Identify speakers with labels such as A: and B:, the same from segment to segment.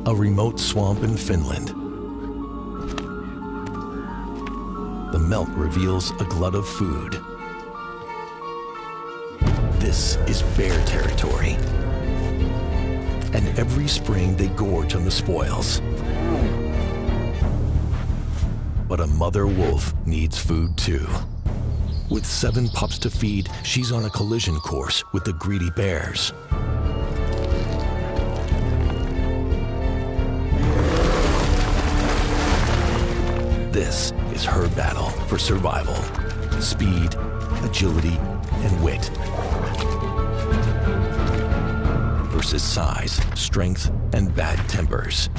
A: a remote swamp in Finland. The melt reveals a glut of food. This is bear territory. And every spring they gorge on the spoils. But a mother wolf needs food too. With 7 pups to feed, she's on a collision course with the greedy bears. This is her battle for survival, speed, agility, and wit. Versus size, strength, and bad tempers.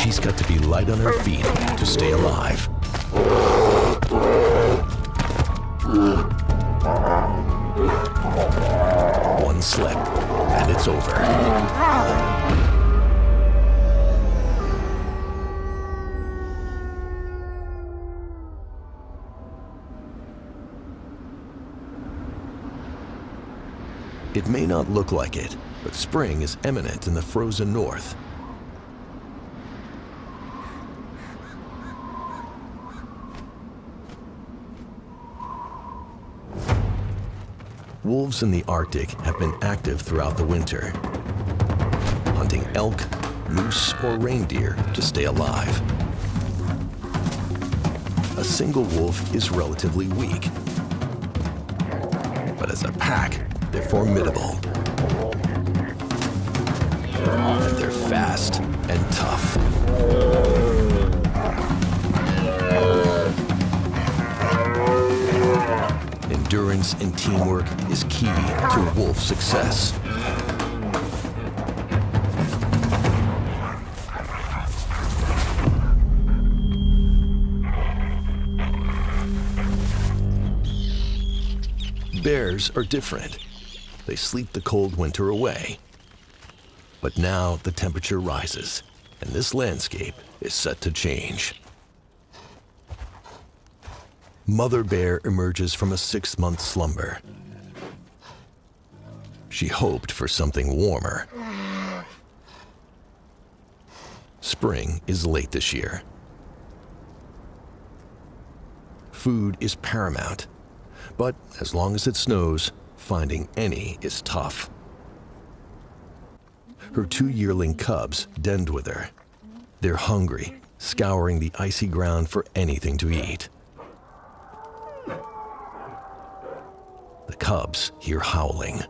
A: She's got to be light on her feet to stay alive. One slip, and it's over. It may not look like it, but spring is imminent in the frozen north. Wolves in the Arctic have been active throughout the winter, hunting elk, moose, or reindeer to stay alive. A single wolf is relatively weak, but as a pack, they're formidable. And they're fast and tough. Endurance and teamwork is key to wolf success. Bears are different. They sleep the cold winter away. But now the temperature rises, and this landscape is set to change. Mother bear emerges from a 6-month slumber. She hoped for something warmer. Spring is late this year. Food is paramount, but as long as it snows, finding any is tough. Her 2 yearling cubs denned with her. They're hungry, scouring the icy ground for anything to eat. The cubs hear howling.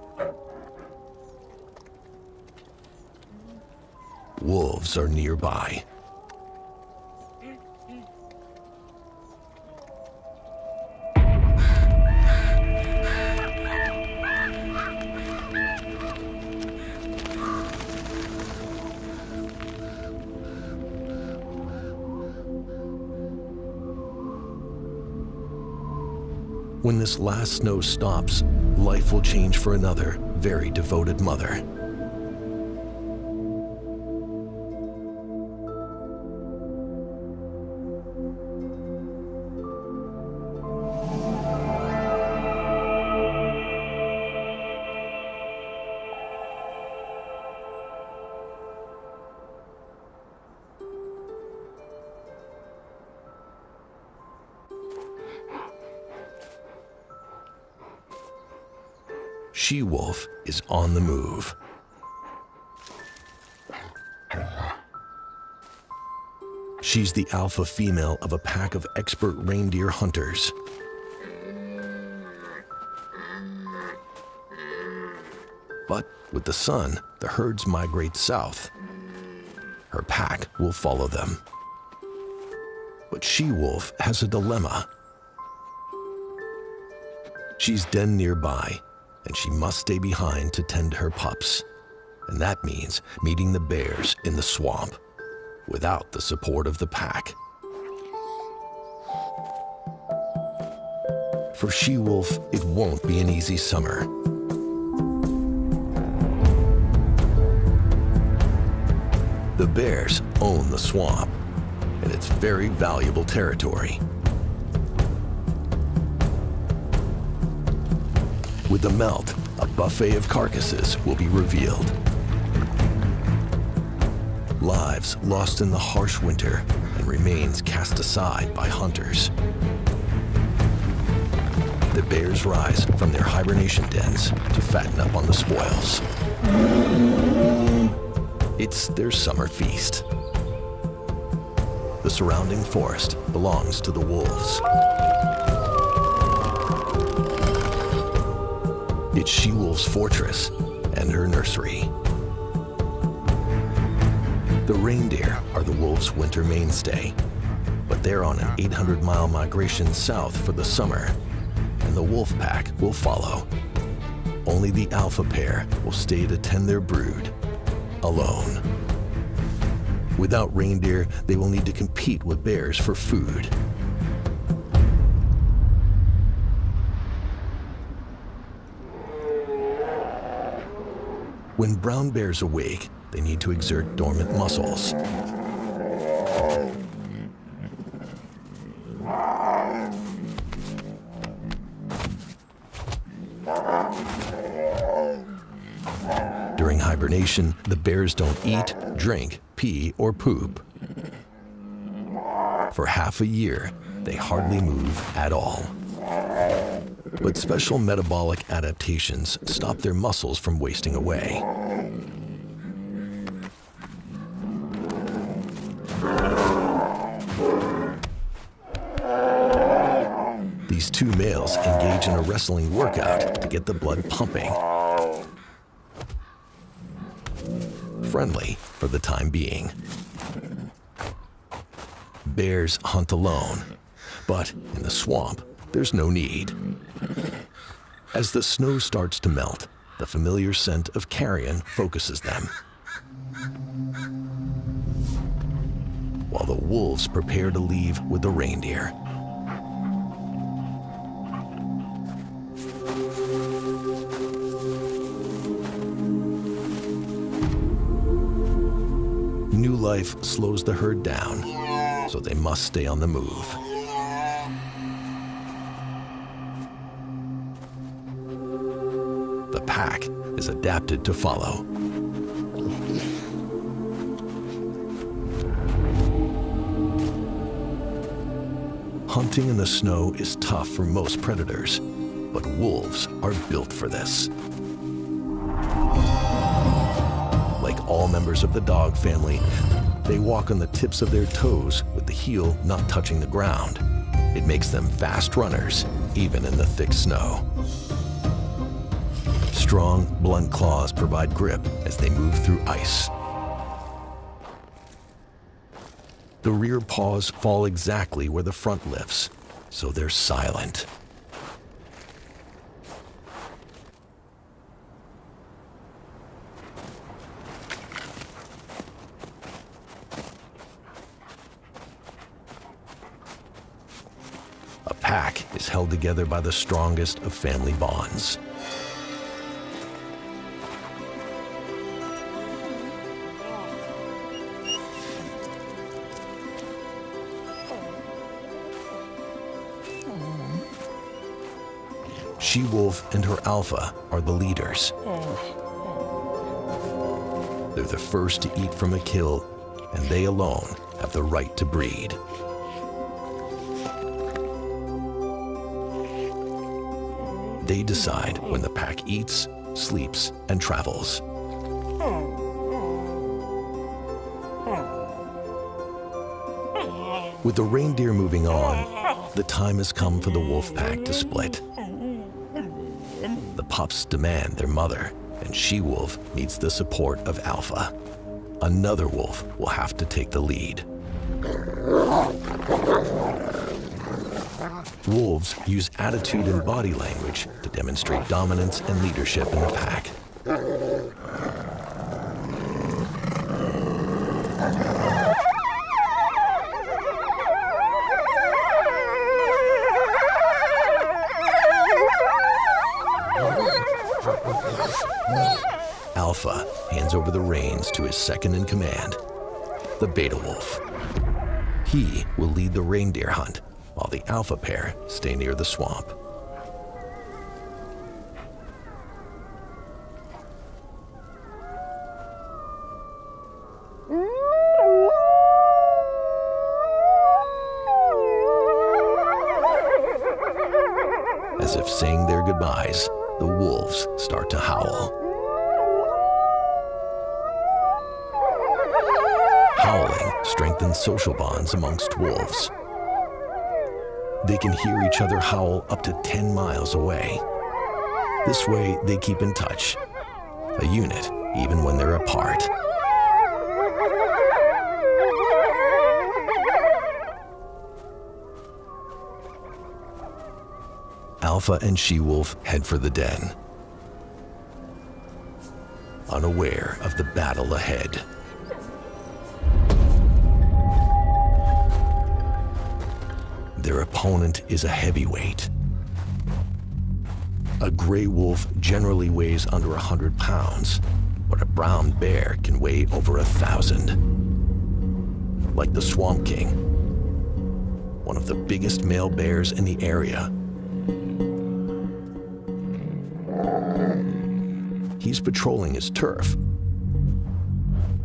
A: Wolves are nearby. When this last snow stops, life will change for another very devoted mother. She-wolf is on the move. She's the alpha female of a pack of expert reindeer hunters. But with the sun, the herds migrate south. Her pack will follow them. But she-wolf has a dilemma. She's denned nearby, and she must stay behind to tend her pups. And that means meeting the bears in the swamp without the support of the pack. For she-wolf, it won't be an easy summer. The bears own the swamp, and it's very valuable territory. With the melt, a buffet of carcasses will be revealed. Lives lost in the harsh winter and remains cast aside by hunters. The bears rise from their hibernation dens to fatten up on the spoils. It's their summer feast. The surrounding forest belongs to the wolves. It's she-wolf's fortress and her nursery. The reindeer are the wolves' winter mainstay, but they're on an 800-mile migration south for the summer, and the wolf pack will follow. Only the alpha pair will stay to tend their brood, alone. Without reindeer, they will need to compete with bears for food. When brown bears awake, they need to exert dormant muscles. During hibernation, the bears don't eat, drink, pee, or poop. For half a year, they hardly move at all. But special metabolic adaptations stop their muscles from wasting away. These two males engage in a wrestling workout to get the blood pumping. Friendly for the time being. Bears hunt alone, but in the swamp, there's no need. As the snow starts to melt, the familiar scent of carrion focuses them. While the wolves prepare to leave with the reindeer. New life slows the herd down, so they must stay on the move. The pack is adapted to follow. Hunting in the snow is tough for most predators, but wolves are built for this. Like all members of the dog family, they walk on the tips of their toes with the heel not touching the ground. It makes them fast runners, even in the thick snow. Strong, blunt claws provide grip as they move through ice. The rear paws fall exactly where the front lifts, so they're silent. A pack is held together by the strongest of family bonds. She-wolf and her alpha are the leaders. They're the first to eat from a kill, and they alone have the right to breed. They decide when the pack eats, sleeps, and travels. With the reindeer moving on, the time has come for the wolf pack to split. The pups demand their mother, and she-wolf needs the support of alpha. Another wolf will have to take the lead. Wolves use attitude and body language to demonstrate dominance and leadership in the pack. Alpha hands over the reins to his second in command, the beta wolf. He will lead the reindeer hunt, while the alpha pair stay near the swamp. As if saying their goodbyes, the wolves start to howl. Howling strengthens social bonds amongst wolves. They can hear each other howl up to 10 miles away. This way, they keep in touch, a unit even when they're apart. Alpha and she-wolf head for the den, unaware of the battle ahead. Their opponent is a heavyweight. A gray wolf generally weighs under 100 pounds, but a brown bear can weigh over 1,000. Like the Swamp King, one of the biggest male bears in the area. He's patrolling his turf,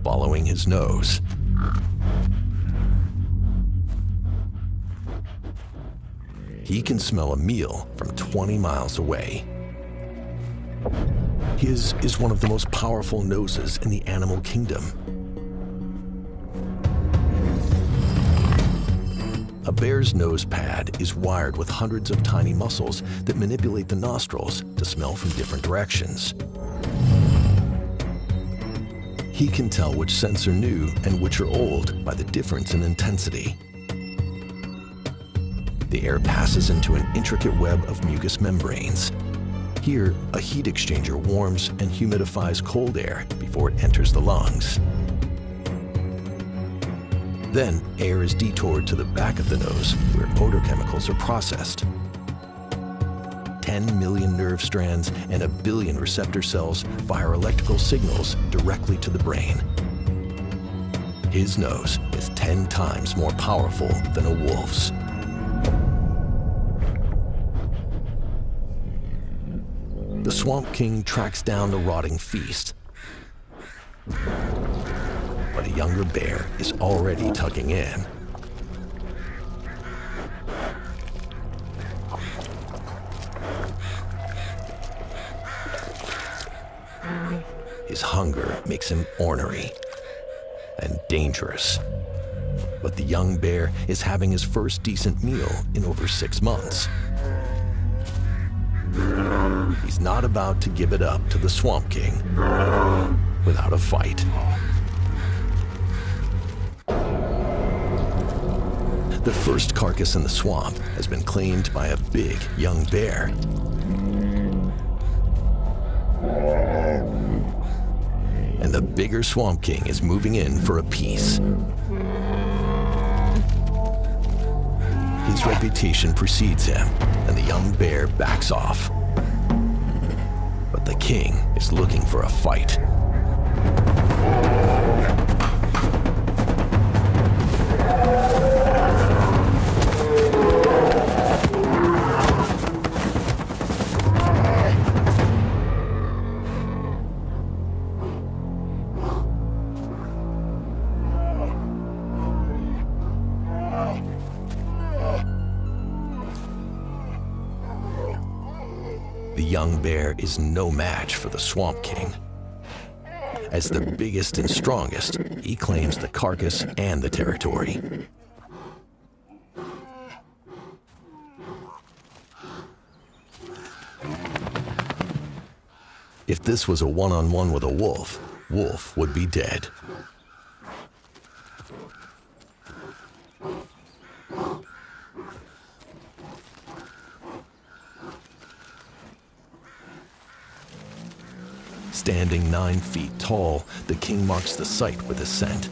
A: following his nose. He can smell a meal from 20 miles away. His is one of the most powerful noses in the animal kingdom. A bear's nose pad is wired with hundreds of tiny muscles that manipulate the nostrils to smell from different directions. He can tell which scents are new and which are old by the difference in intensity. The air passes into an intricate web of mucous membranes. Here, a heat exchanger warms and humidifies cold air before it enters the lungs. Then, air is detoured to the back of the nose, where odor chemicals are processed. 10 million nerve strands and 1 billion receptor cells fire electrical signals directly to the brain. His nose is 10 times more powerful than a wolf's. The Swamp King tracks down the rotting feast. But a younger bear is already tucking in. His hunger makes him ornery and dangerous. But the young bear is having his first decent meal in over 6 months. He's not about to give it up to the Swamp King without a fight. The first carcass in the swamp has been claimed by a big young bear. And the bigger Swamp King is moving in for a piece. His reputation precedes him, and the young bear backs off. But the king is looking for a fight. The young bear is no match for the Swamp King. As the biggest and strongest, he claims the carcass and the territory. If this was a one-on-one with a wolf, Wolf would be dead. Standing 9 feet tall, the king marks the site with his scent.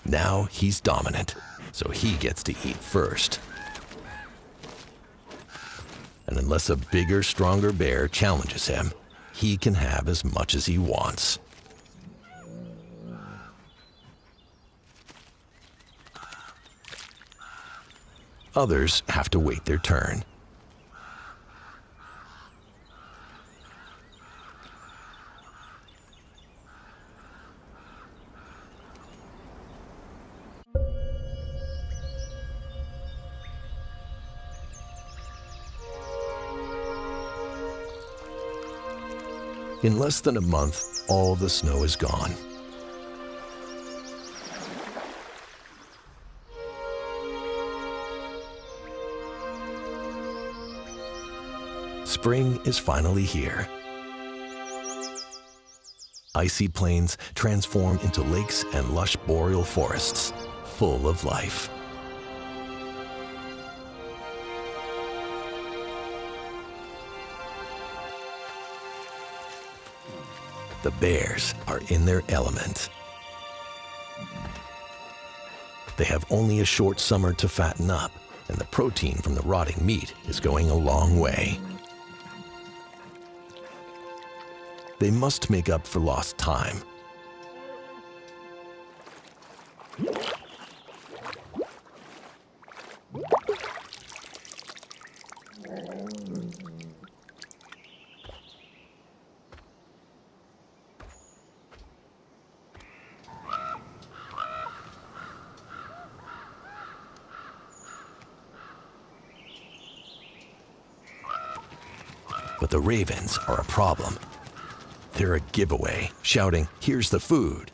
A: Now he's dominant, so he gets to eat first. And unless a bigger, stronger bear challenges him, he can have as much as he wants. Others have to wait their turn. In less than a month, all the snow is gone. Spring is finally here. Icy plains transform into lakes and lush boreal forests, full of life. The bears are in their element. They have only a short summer to fatten up, and the protein from the rotting meat is going a long way. They must make up for lost time. But the ravens are a problem. They're a giveaway, shouting, "Here's the food."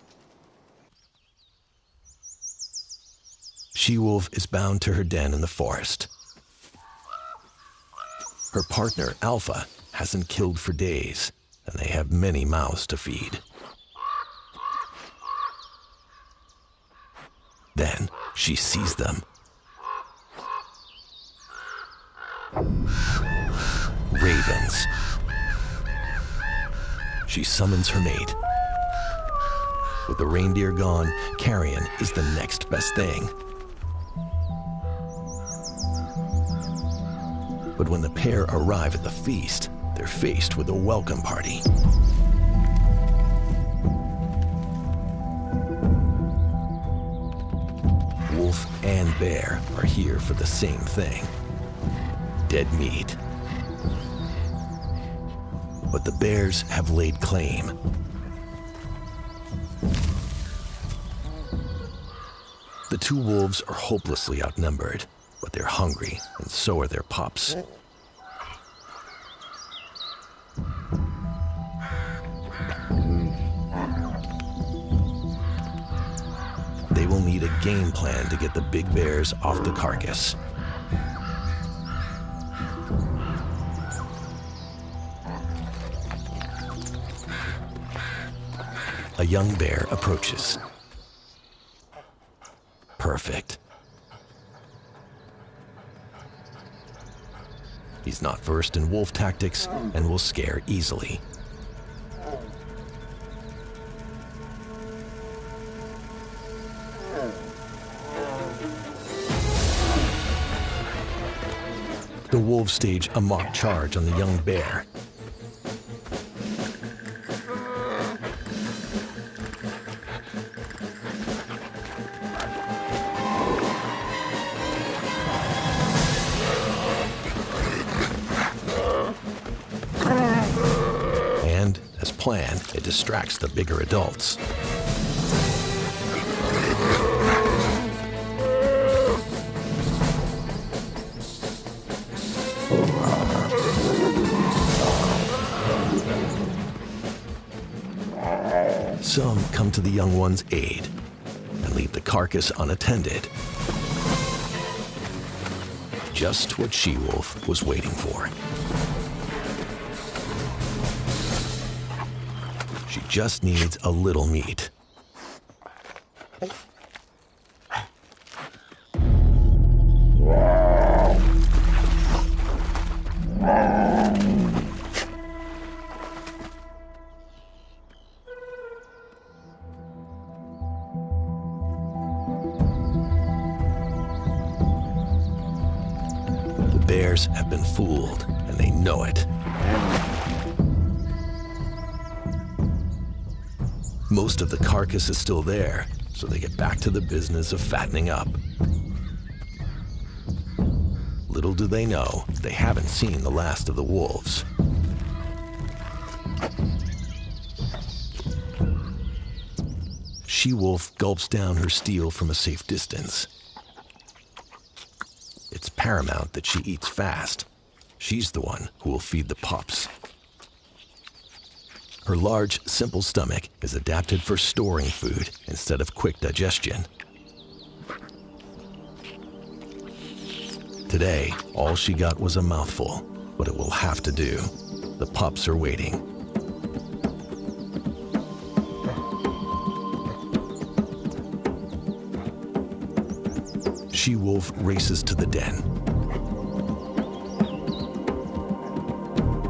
A: She-wolf is bound to her den in the forest. Her partner, Alpha, hasn't killed for days, and they have many mouths to feed. Then she sees them. Ravens. She summons her mate. With the reindeer gone, carrion is the next best thing. But when the pair arrive at the feast, they're faced with a welcome party. Wolf and bear are here for the same thing: dead meat. But the bears have laid claim. The two wolves are hopelessly outnumbered, but they're hungry, and so are their pups. They will need a game plan to get the big bears off the carcass. A young bear approaches. Perfect. He's not versed in wolf tactics and will scare easily. The wolves stage a mock charge on the young bear. And, as planned, it distracts the bigger adults. Some come to the young one's aid and leave the carcass unattended. Just what She-Wolf was waiting for. She just needs a little meat. bears have been fooled, and they know it. Most of the carcass is still there, so they get back to the business of fattening up. Little do they know, they haven't seen the last of the wolves. She-wolf gulps down her steel from a safe distance. It's paramount that she eats fast. She's the one who will feed the pups. Her large, simple stomach is adapted for storing food instead of quick digestion. Today, all she got was a mouthful, but it will have to do. The pups are waiting. She-wolf races to the den.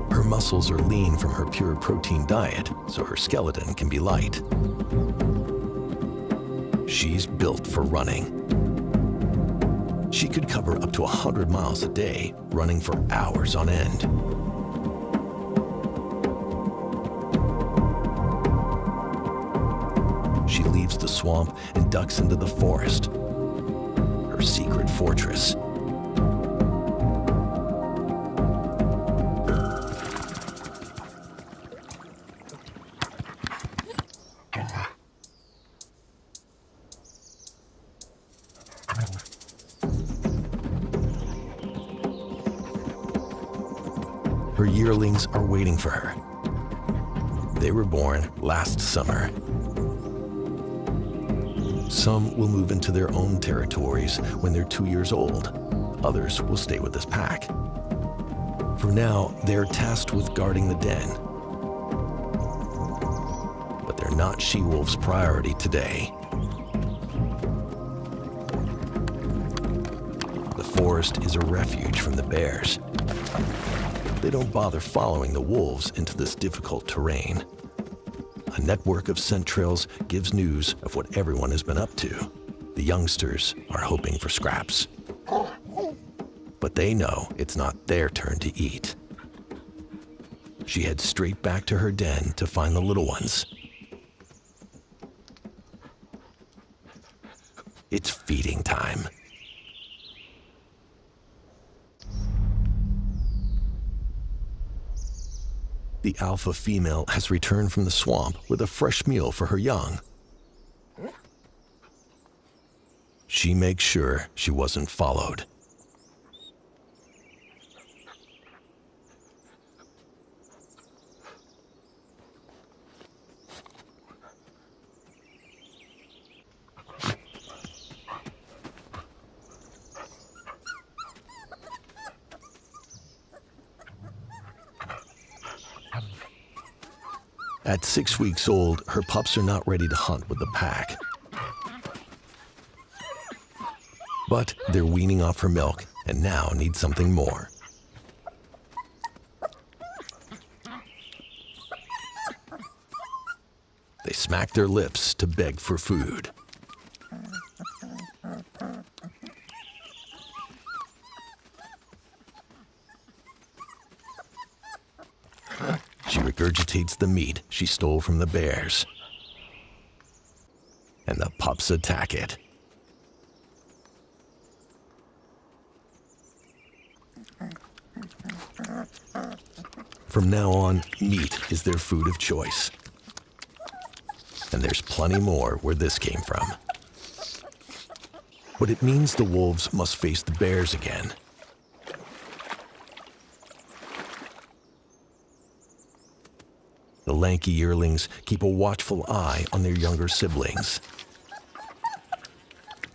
A: Her muscles are lean from her pure protein diet, so her skeleton can be light. She's built for running. She could cover up to 100 miles a day, running for hours on end. She leaves the swamp and ducks into the forest, her secret fortress. Her yearlings are waiting for her. They were born last summer. Some will move into their own territories when they're 2 years old. Others will stay with this pack. For now, they're tasked with guarding the den. But they're not she-wolf's priority today. The forest is a refuge from the bears. They don't bother following the wolves into this difficult terrain. A network of scent trails gives news of what everyone has been up to. The youngsters are hoping for scraps. But they know it's not their turn to eat. She heads straight back to her den to find the little ones. It's feeding time. The alpha female has returned from the swamp with a fresh meal for her young. She makes sure she wasn't followed. At 6 weeks old, her pups are not ready to hunt with the pack. But they're weaning off her milk and now need something more. They smack their lips to beg for food. She regurgitates the meat she stole from the bears. And the pups attack it. From now on, meat is their food of choice. And there's plenty more where this came from. But it means the wolves must face the bears again. The lanky yearlings keep a watchful eye on their younger siblings.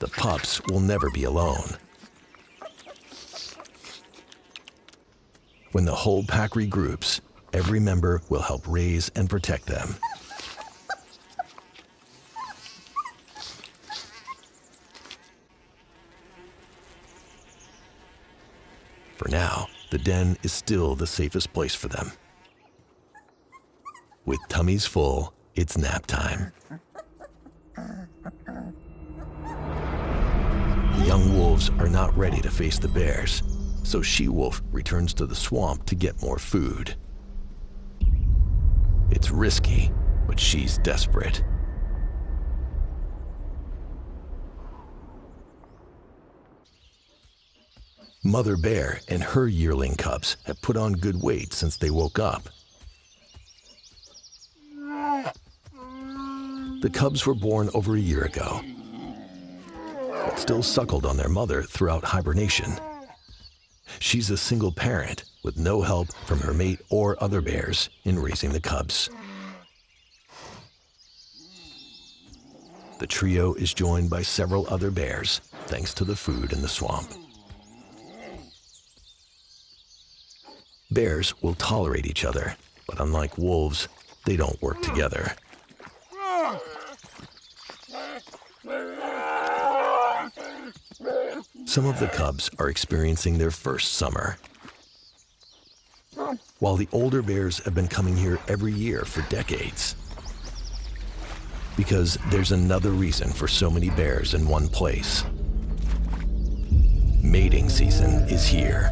A: The pups will never be alone. When the whole pack regroups, every member will help raise and protect them. For now, the den is still the safest place for them. With tummies full, it's nap time. The young wolves are not ready to face the bears. So She-Wolf returns to the swamp to get more food. It's risky, but she's desperate. Mother Bear and her yearling cubs have put on good weight since they woke up. The cubs were born over a year ago, but still suckled on their mother throughout hibernation. She's a single parent with no help from her mate or other bears in raising the cubs. The trio is joined by several other bears thanks to the food in the swamp. Bears will tolerate each other, but unlike wolves, they don't work together. Some of the cubs are experiencing their first summer, while the older bears have been coming here every year for decades. Because there's another reason for so many bears in one place. Mating season is here,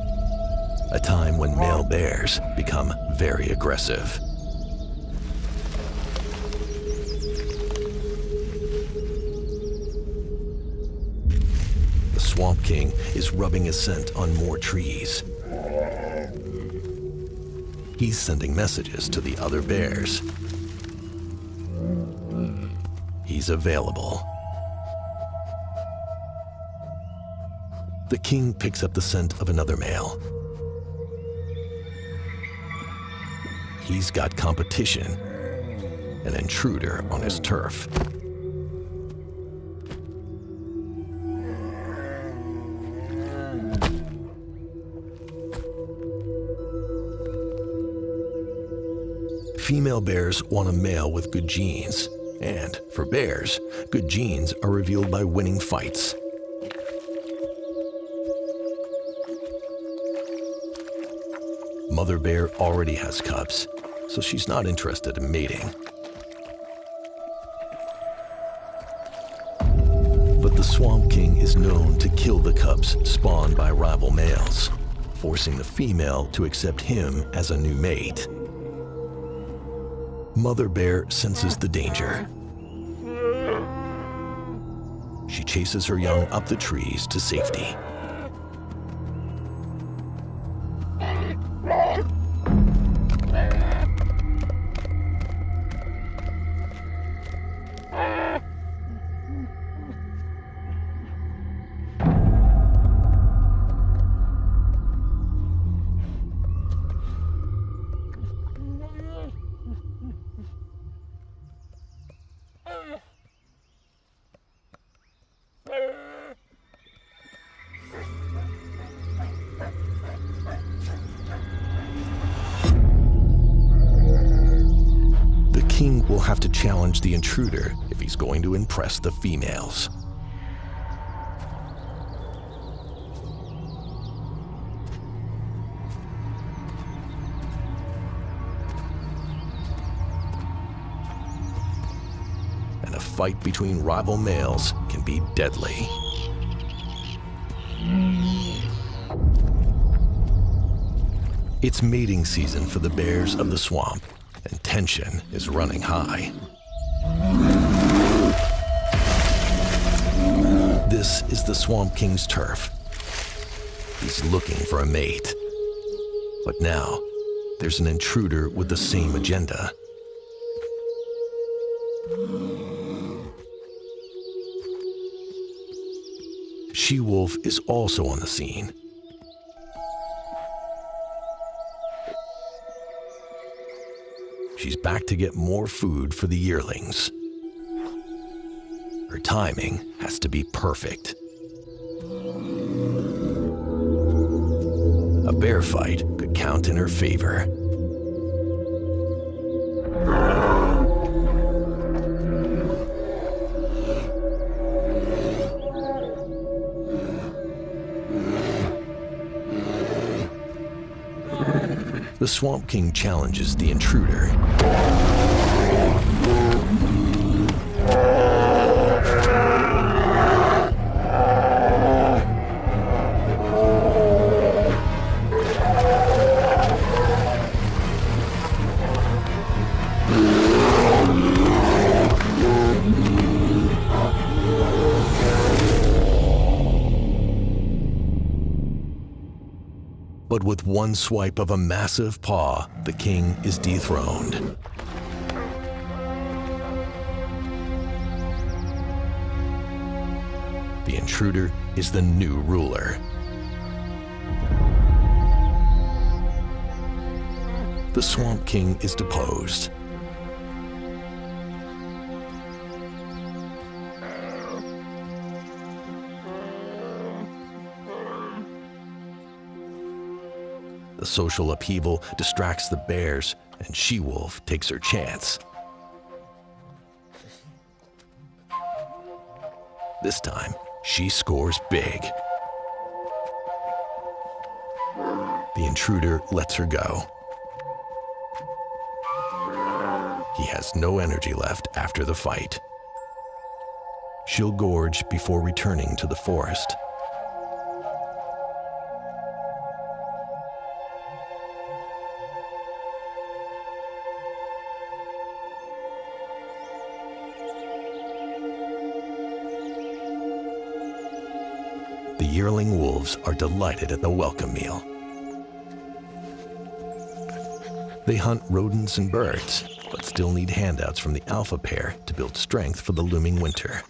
A: a time when male bears become very aggressive. The Swamp King is rubbing his scent on more trees. He's sending messages to the other bears. He's available. The king picks up the scent of another male. He's got competition, an intruder on his turf. Female bears want a male with good genes, and for bears, good genes are revealed by winning fights. Mother bear already has cubs, so she's not interested in mating. But the Swamp King is known to kill the cubs spawned by rival males, forcing the female to accept him as a new mate. Mother bear senses the danger. She chases her young up the trees to safety. The king will have to challenge the intruder if he's going to impress the females. And a fight between rival males can be deadly. It's mating season for the bears of the swamp, and tension is running high. This is the Swamp King's turf. He's looking for a mate. But now, there's an intruder with the same agenda. She-Wolf is also on the scene. She's back to get more food for the yearlings. Her timing has to be perfect. A bear fight could count in her favor. The Swamp King challenges the intruder. But with one swipe of a massive paw, the king is dethroned. The intruder is the new ruler. The Swamp King is deposed. The social upheaval distracts the bears, and She-Wolf takes her chance. This time, she scores big. The intruder lets her go. He has no energy left after the fight. She'll gorge before returning to the forest. The yearling wolves are delighted at the welcome meal. They hunt rodents and birds, but still need handouts from the alpha pair to build strength for the looming winter.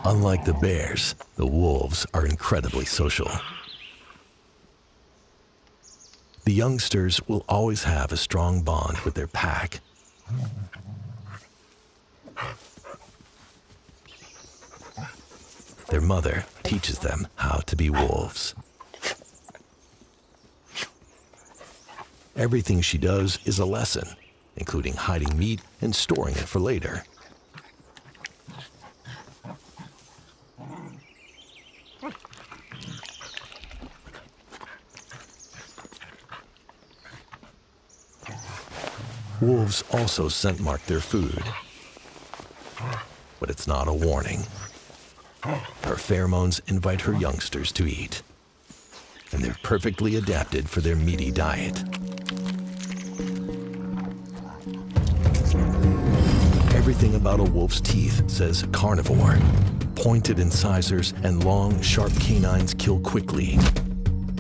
A: Unlike the bears, the wolves are incredibly social. The youngsters will always have a strong bond with their pack. Their mother teaches them how to be wolves. Everything she does is a lesson, including hiding meat and storing it for later. Wolves also scent mark their food, but it's not a warning. Her pheromones invite her youngsters to eat, and they're perfectly adapted for their meaty diet. Everything about a wolf's teeth says carnivore. Pointed incisors and long, sharp canines kill quickly,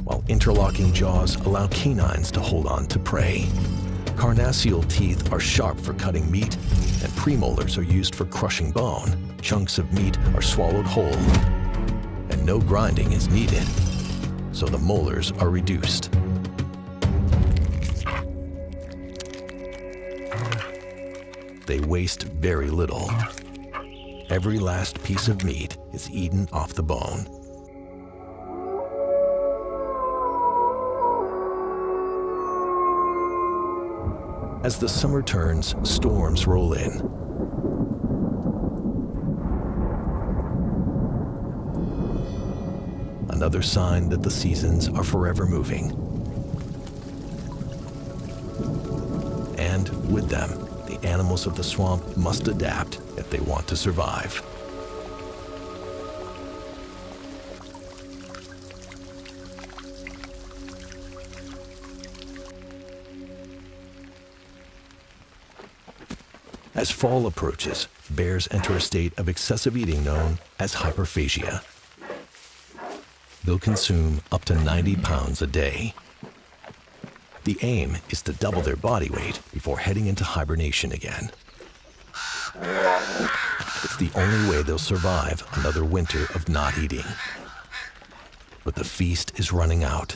A: while interlocking jaws allow canines to hold on to prey. Carnassial teeth are sharp for cutting meat, and premolars are used for crushing bone. Chunks of meat are swallowed whole, and no grinding is needed, so the molars are reduced. They waste very little. Every last piece of meat is eaten off the bone. As the summer turns, storms roll in. Another sign that the seasons are forever moving. And with them, the animals of the swamp must adapt if they want to survive. As fall approaches, bears enter a state of excessive eating known as hyperphagia. They'll consume up to 90 pounds a day. The aim is to double their body weight before heading into hibernation again. It's the only way they'll survive another winter of not eating. But the feast is running out.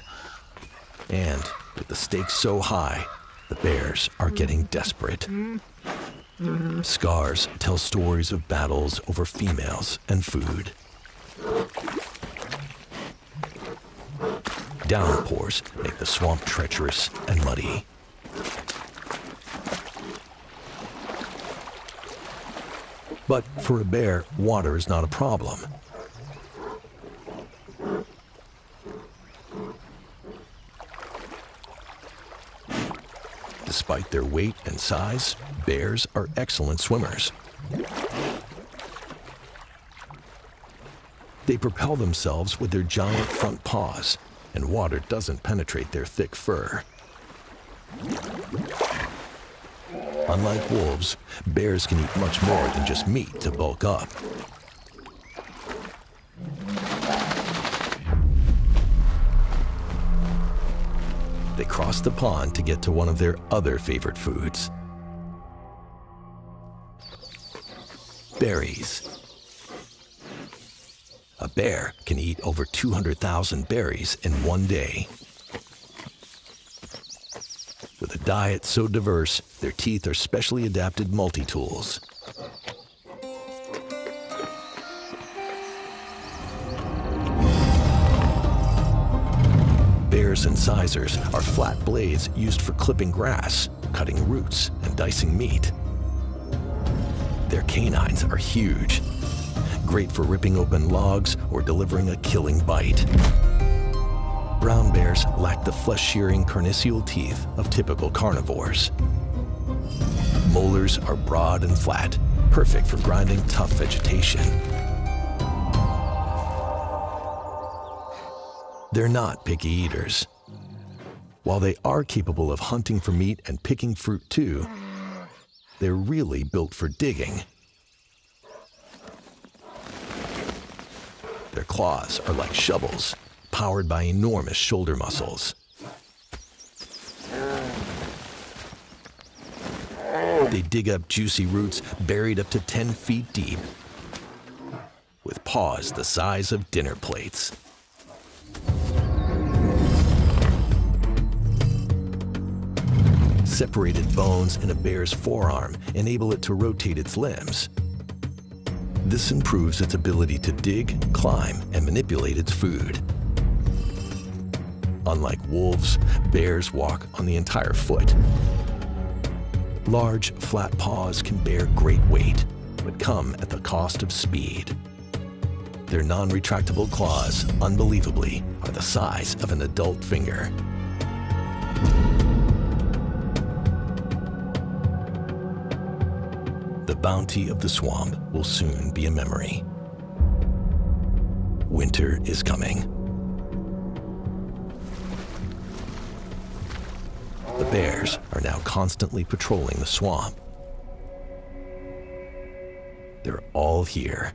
A: And with the stakes so high, the bears are getting desperate. Scars tell stories of battles over females and food. Downpours make the swamp treacherous and muddy. But for a bear, water is not a problem. Despite their weight and size, bears are excellent swimmers. They propel themselves with their giant front paws, and water doesn't penetrate their thick fur. Unlike wolves, bears can eat much more than just meat to bulk up. They cross the pond to get to one of their other favorite foods: berries. A bear can eat over 200,000 berries in one day. With a diet so diverse, their teeth are specially adapted multi-tools. Bears' incisors are flat blades used for clipping grass, cutting roots, and dicing meat. Their canines are huge, great for ripping open logs or delivering a killing bite. Brown bears lack the flesh-shearing carnassial teeth of typical carnivores. Molars are broad and flat, perfect for grinding tough vegetation. They're not picky eaters. While they are capable of hunting for meat and picking fruit too, they're really built for digging. Their claws are like shovels, powered by enormous shoulder muscles. They dig up juicy roots buried up to 10 feet deep, with paws the size of dinner plates. Separated bones in a bear's forearm enable it to rotate its limbs. This improves its ability to dig, climb, and manipulate its food. Unlike wolves, bears walk on the entire foot. Large, flat paws can bear great weight, but come at the cost of speed. Their non-retractable claws, unbelievably, are the size of an adult finger. The bounty of the swamp will soon be a memory. Winter is coming. The bears are now constantly patrolling the swamp. They're all here.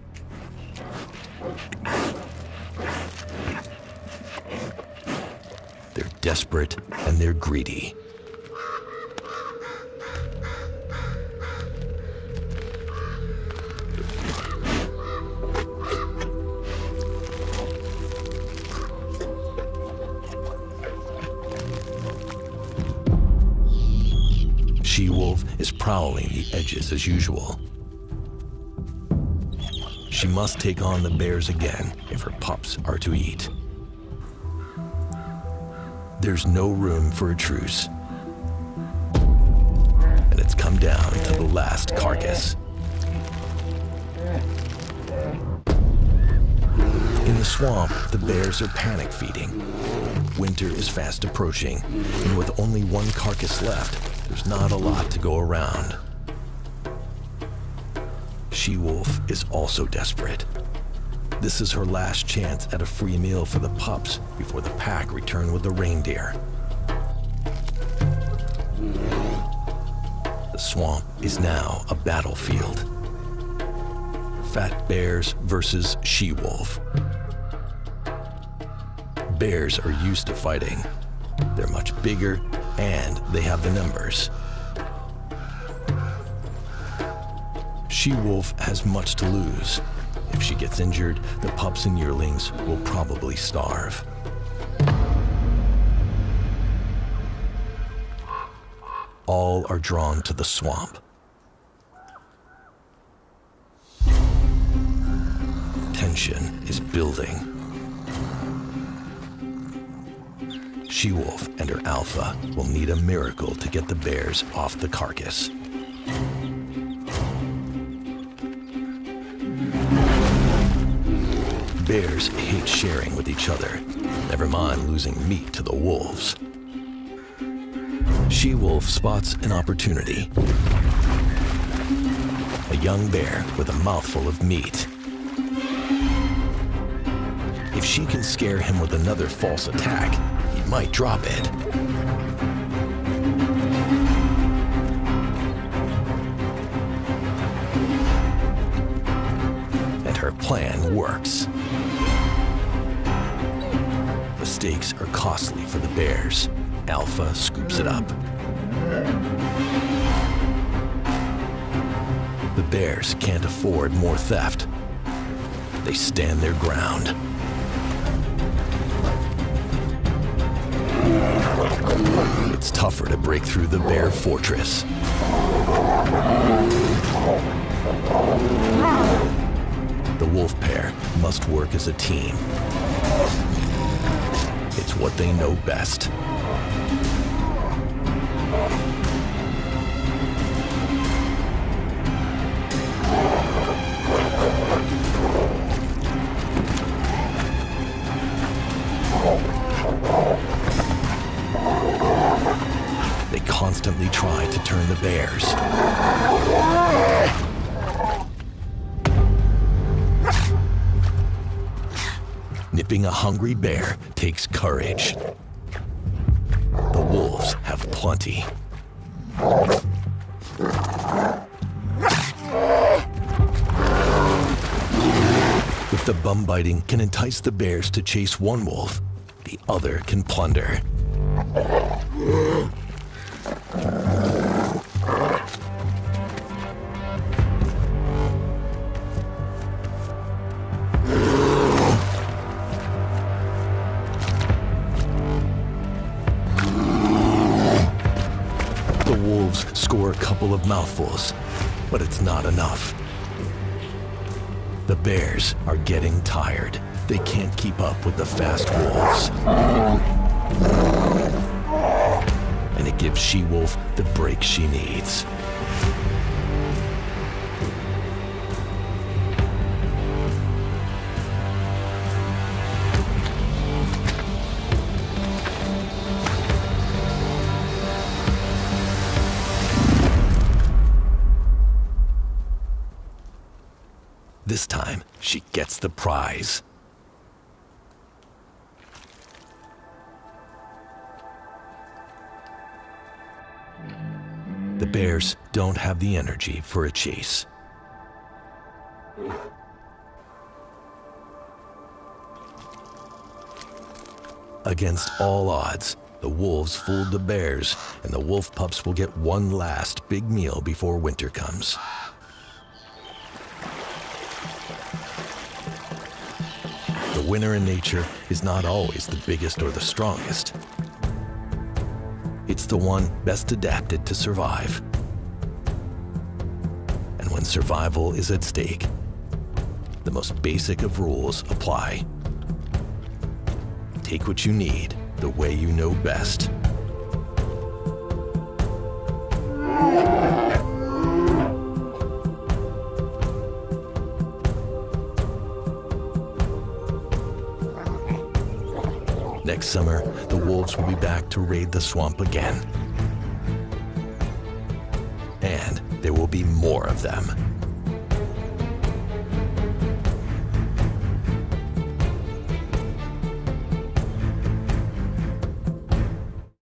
A: They're desperate and they're greedy. She-wolf is prowling the edges as usual. She must take on the bears again if her pups are to eat. There's no room for a truce, and it's come down to the last carcass. In the swamp, the bears are panic feeding. Winter is fast approaching, and with only one carcass left, there's not a lot to go around. She-wolf is also desperate. This is her last chance at a free meal for the pups before the pack return with the reindeer. The swamp is now a battlefield. Fat bears versus she-wolf. Bears are used to fighting. They're much bigger and they have the numbers. She-wolf has much to lose. If she gets injured, the pups and yearlings will probably starve. All are drawn to the swamp. Tension is building. She-wolf and her alpha will need a miracle to get the bears off the carcass. Bears hate sharing with each other, never mind losing meat to the wolves. She-wolf spots an opportunity. A young bear with a mouthful of meat. If she can scare him with another false attack, he might drop it. Her plan works. The stakes are costly for the bears. Alpha scoops it up. The bears can't afford more theft. They stand their ground. It's tougher to break through the bear fortress. The wolf pair must work as a team. It's what they know best. They constantly try to turn the bears. Nipping a hungry bear takes courage. The wolves have plenty. If the bum biting can entice the bears to chase one wolf, the other can plunder. The wolves score a couple of mouthfuls, but it's not enough. The bears are getting tired. They can't keep up with the fast wolves. And it gives she-wolf the break she needs. This time, she gets the prize. The bears don't have the energy for a chase. Against all odds, the wolves fooled the bears, and the wolf pups will get one last big meal before winter comes. The winner in nature is not always the biggest or the strongest. It's the one best adapted to survive. And when survival is at stake, the most basic of rules apply. Take what you need the way you know best. Next summer, the wolves will be back to raid the swamp again. And there will be more of them.